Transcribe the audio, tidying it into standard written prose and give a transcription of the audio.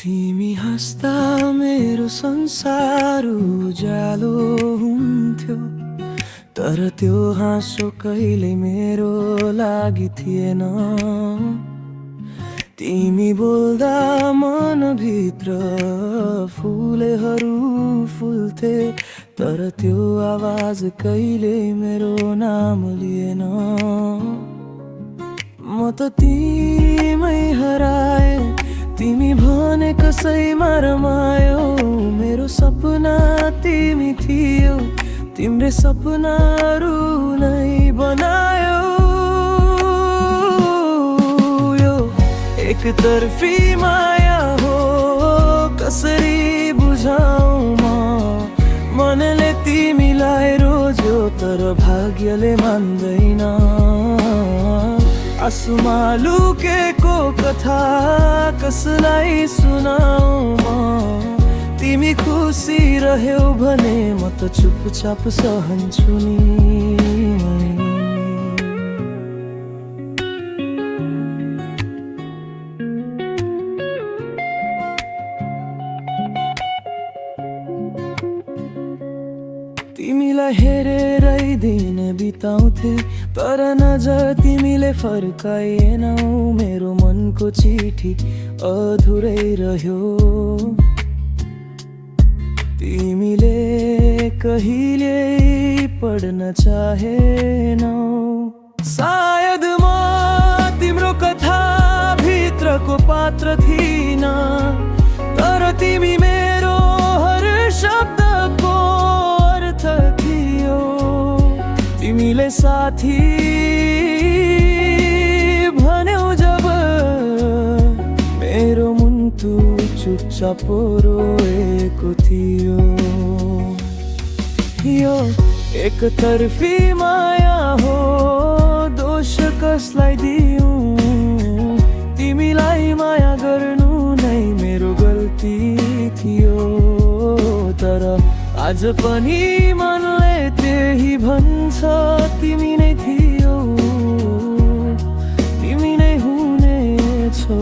तिमी हाँस्दा मेरो संसार उज्यालो हुन्थ्यो, तर त्यो हाँसो कहिल्यै मेरो लागि थिएन। तिमी बोल्दा मनभित्र फुलहरू फुल्थे, तर त्यो आवाज कहिल्यै मेरो नाम लिएन। म त तिमै हराए, तिमी भने कसैमा रमायो। मेरो सपना तिमी थियौ, तिम्रै सपनाहरू नै बनायो। यो एकतर्फी माया हो, कसरी बुझाउँ म? मनले तिमीलाई रोज्यो, तर भाग्यले मान्दैन। आँसुमा लुकेको कथा कसलाई सुनाऊ म? तिमी खुसी रह्यौ भने म त चुपचाप सहन्छु नि। तिमीलाई हेरेरै दिन बिताउँथे, तर नजर तिमीले फर्काएनौ। मेरो मनको चिठी अधुरै रह्यो, तिमीले कहिल्यै पढ्न चाहेनौ। सायद म तिम्रो कथा भित्रको पात्र थिइन, तर तिमी मेरो हर शब्दको अर्थ थियो। तिमीले साथी भन्यौ जब, मेरो मुन्तु चुपचाप रोएको थियो। यो एकतर्फी माया हो, दोष कसलाई दिउँ? तिमीलाई माया गर्नु नै मेरो गल्ती थियो, तर आज पनि मनले त्यही भन्छ, तिमी नै थियौ, तिमी नै हुनेछौ।